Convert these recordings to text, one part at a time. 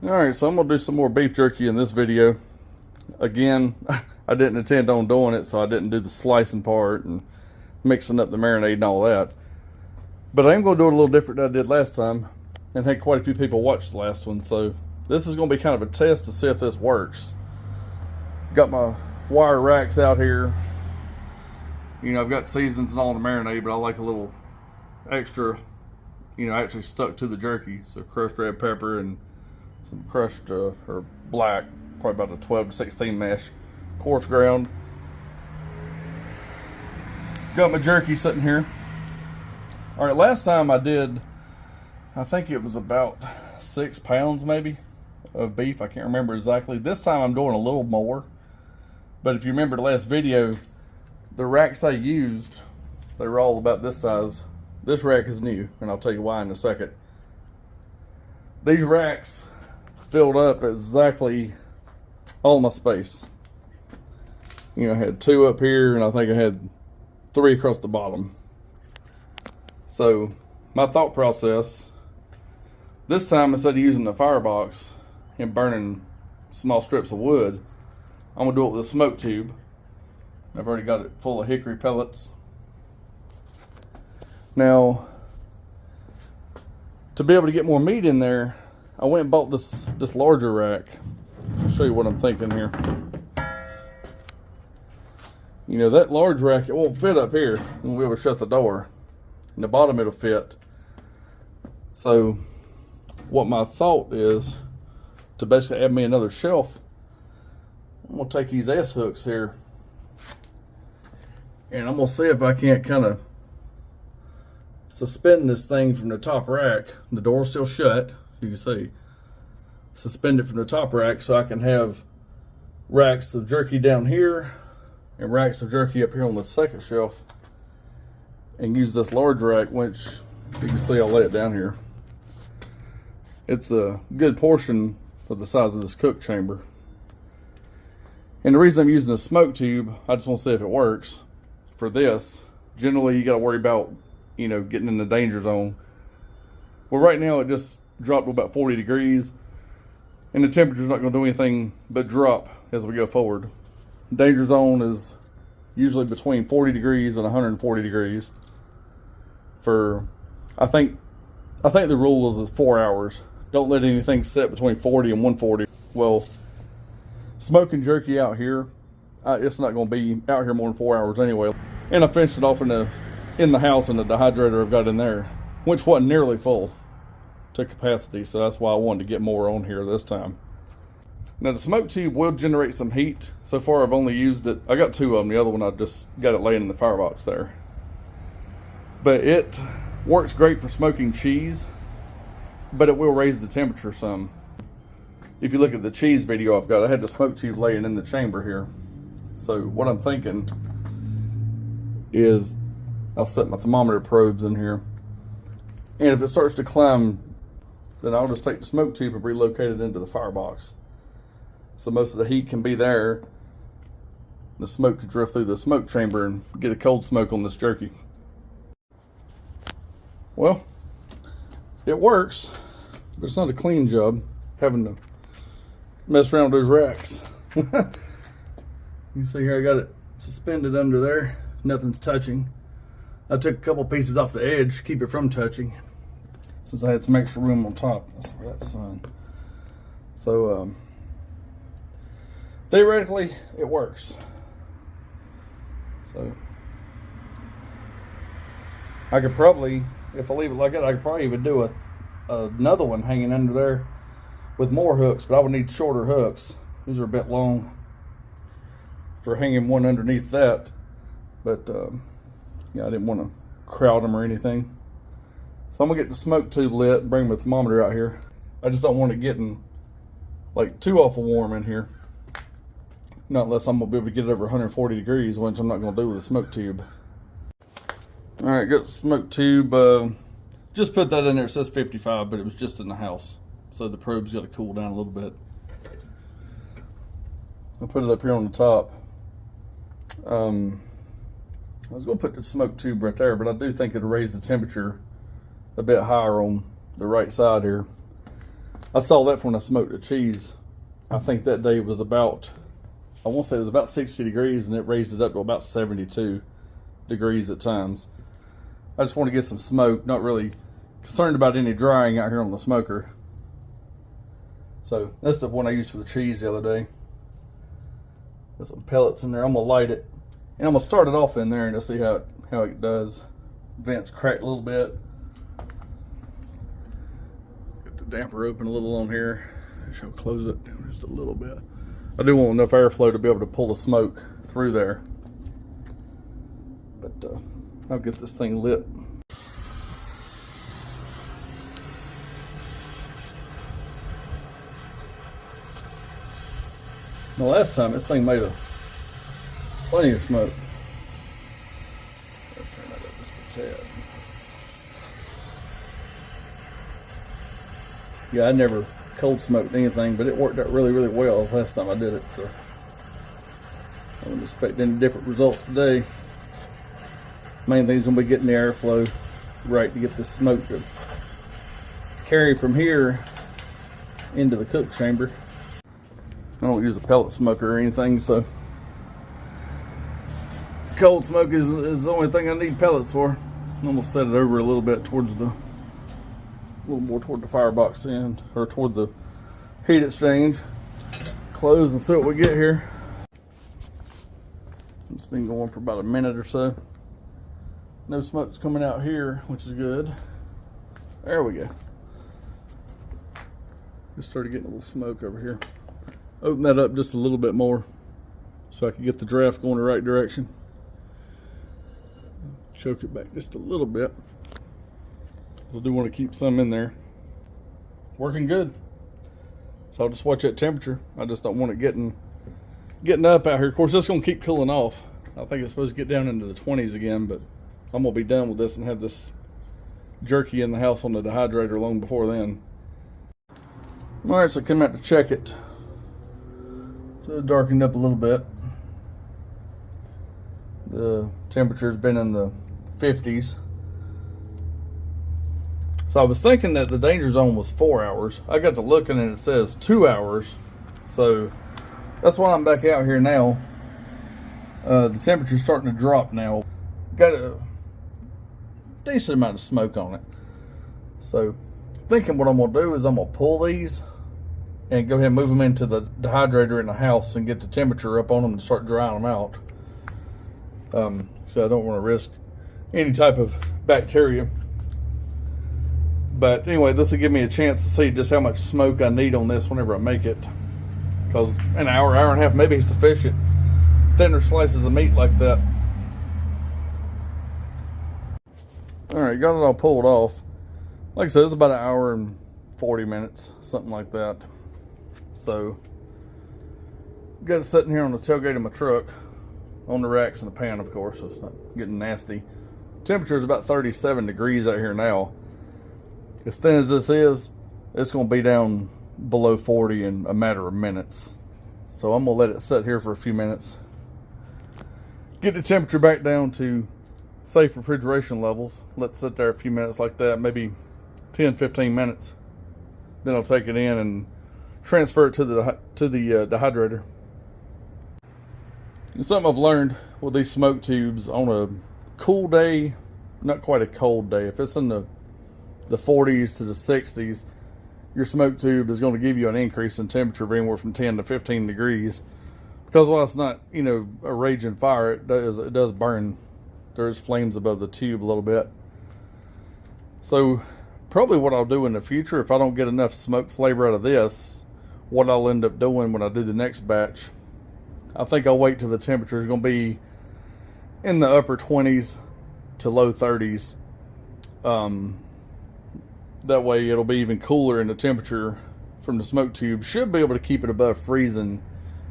Alright, so I'm going to do some more beef jerky in this video. Again, I didn't intend on doing it, so I didn't do the slicing part and mixing up the marinade and all that. But I am going to do it a little different than I did last time, and had quite a few people watch the last one, so this is going to be kind of a test to see if this works. Got my wire racks out here. You know, I've got seasons and all the marinade, but I like a little extra, you know, actually stuck to the jerky. So crushed red pepper and some crushed or black, probably about a 12 to 16 mesh, coarse ground. Got my jerky sitting here. All right, last time I did, I think it was about 6 pounds maybe of beef. I can't remember exactly. This time I'm doing a little more. But if you remember the last video, the racks I used, they were all about this size. This rack is new, and I'll tell you why in a second. These racks filled up exactly all my space. You know, I had 2 up here, and I think I had 3 across the bottom. So my thought process, this time instead of using the firebox and burning small strips of wood, I'm gonna do it with a smoke tube. I've already got it full of hickory pellets. Now, to be able to get more meat in there, I went and bought this larger rack. I'll show you what I'm thinking here. You know, that large rack, it won't fit up here when we ever shut the door. In the bottom it'll fit. So what my thought is to basically add me another shelf, I'm gonna take these S hooks here and I'm gonna see if I can't kind of suspend this thing from the top rack. The door's still shut, you can see. Suspend it from the top rack so I can have racks of jerky down here and racks of jerky up here on the second shelf, and use this large rack, which you can see I'll lay it down here. It's a good portion of the size of this cook chamber. And the reason I'm using a smoke tube, I just want to see if it works. For this, generally you got to worry about, you know, getting in the danger zone. Well, right now it just dropped to about 40 degrees, and the temperature's not going to do anything but drop as we go forward. Danger zone is usually between 40 degrees and 140 degrees. For, I think the rule is 4 hours. Don't let anything set between 40 and 140. Well, smoking jerky out here, it's not going to be out here more than 4 hours anyway. And I finished it off in the house in the dehydrator I've got in there, which wasn't nearly full to capacity, so that's why I wanted to get more on here this time. Now the smoke tube will generate some heat. So far I've only used it, I got 2 of them, the other one I just got it laying in the firebox there. But it works great for smoking cheese, but it will raise the temperature some. If you look at the cheese video I've got, I had the smoke tube laying in the chamber here. So what I'm thinking is I'll set my thermometer probes in here, and if it starts to climb, then I'll just take the smoke tube and relocate it into the firebox. So most of the heat can be there. The smoke can drift through the smoke chamber and get a cold smoke on this jerky. Well, it works, but it's not a clean job having to mess around with those racks. You see here I got it suspended under there. Nothing's touching. I took a couple pieces off the edge to keep it from touching, since I had some extra room on top. That's where that's sun. So theoretically it works. So I could probably, if I leave it like that, I could probably even do another one hanging under there with more hooks, but I would need shorter hooks. These are a bit long for hanging one underneath that, but yeah, I didn't want to crowd them or anything. So I'm gonna get the smoke tube lit and bring my thermometer out here. I just don't want it getting like too awful warm in here. Not unless I'm gonna be able to get it over 140 degrees, which I'm not gonna do with a smoke tube. All right, got the smoke tube. Just put that in there. It says 55, but it was just in the house, so the probe's got to cool down a little bit. I'll put it up here on the top. I was going to put the smoke tube right there, but I do think it'll raise the temperature a bit higher on the right side here. I saw that when I smoked the cheese. I think that day was about, I want to say it was about 60 degrees, and it raised it up to about 72 degrees at times. I just want to get some smoke, not really concerned about any drying out here on the smoker. So that's the one I used for the cheese the other day. Got some pellets in there. I'm gonna light it, and I'm gonna start it off in there and just see how it does. Vents cracked a little bit. Got the damper open a little on here. I shall close it down just a little bit. I do want enough airflow to be able to pull the smoke through there. But I'll get this thing lit. The last time this thing made plenty of smoke. I'll turn that up just a tad. Yeah, I never cold smoked anything, but it worked out really, really well last time I did it, so I wouldn't expect any different results today. Main thing is going to be getting the airflow right to get this smoke to carry from here into the cook chamber. I don't use a pellet smoker or anything, so cold smoke is the only thing I need pellets for. I'm gonna set it over a little bit towards a little more toward the firebox end, or toward the heat exchange. Close and see what we get here. It's been going for about a minute or so. No smoke's coming out here, which is good. There we go. Just started getting a little smoke over here. Open that up just a little bit more so I can get the draft going the right direction. Choke it back just a little bit, because I do want to keep some in there. Working good. So I'll just watch that temperature. I just don't want it getting up out here. Of course, it's going to keep cooling off. I think it's supposed to get down into the 20s again, but I'm going to be done with this and have this jerky in the house on the dehydrator long before then. Alright, so I come out to check it. So it darkened up a little bit. The temperature's been in the 50s. So I was thinking that the danger zone was 4 hours. I got to looking and it says 2 hours. So that's why I'm back out here now. The temperature's starting to drop now. Got a decent amount of smoke on it. So thinking what I'm gonna do is I'm gonna pull these and go ahead and move them into the dehydrator in the house and get the temperature up on them and start drying them out. So I don't want to risk any type of bacteria. But anyway, this will give me a chance to see just how much smoke I need on this whenever I make it. Because an hour, hour and a half may be sufficient. Thinner slices of meat like that. Alright, got it all pulled off. Like I said, it's about an hour and 40 minutes, something like that. So, got it sitting here on the tailgate of my truck, on the racks and the pan, of course, so it's not getting nasty. Temperature is about 37 degrees out here now. As thin as this is, it's going to be down below 40 in a matter of minutes. So I'm going to let it sit here for a few minutes. Get the temperature back down to safe refrigeration levels. Let it sit there a few minutes like that, maybe 10-15 minutes. Then I'll take it in and transfer it to the dehydrator. And something I've learned with these smoke tubes, on a cool day, not quite a cold day, if it's in the 40s to the 60s, your smoke tube is going to give you an increase in temperature of anywhere from 10 to 15 degrees. Because while it's not, you know, a raging fire, it does burn. There's flames above the tube a little bit. So probably what I'll do in the future, if I don't get enough smoke flavor out of this, what I'll end up doing when I do the next batch, I think I'll wait till the temperature is going to be in the upper 20s to low 30s. That way it'll be even cooler, and the temperature from the smoke tube should be able to keep it above freezing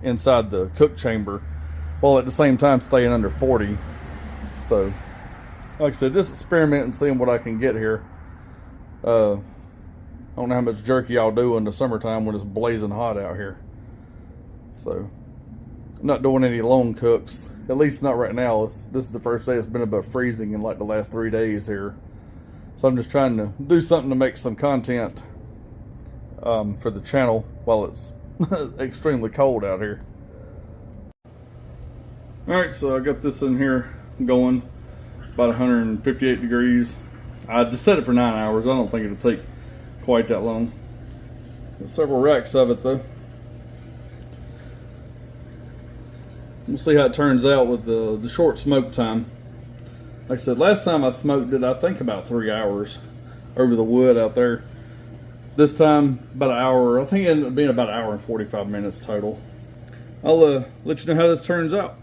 inside the cook chamber, while at the same time staying under 40. So, like I said, just experimenting and seeing what I can get here. I don't know how much jerky I'll do in the summertime when it's blazing hot out here. So, I'm not doing any long cooks, at least not right now. This is the first day it's been above freezing in like the last 3 days here. So I'm just trying to do something to make some content for the channel while it's extremely cold out here. Alright, so I got this in here going about 158 degrees. I just set it for 9 hours. I don't think it'll take quite that long. Got several racks of it though. We'll see how it turns out with the short smoke time. Like I said, last time I smoked it, I think about 3 hours over the wood out there. This time, about an hour. I think it ended up being about an hour and 45 minutes total. I'll let you know how this turns out.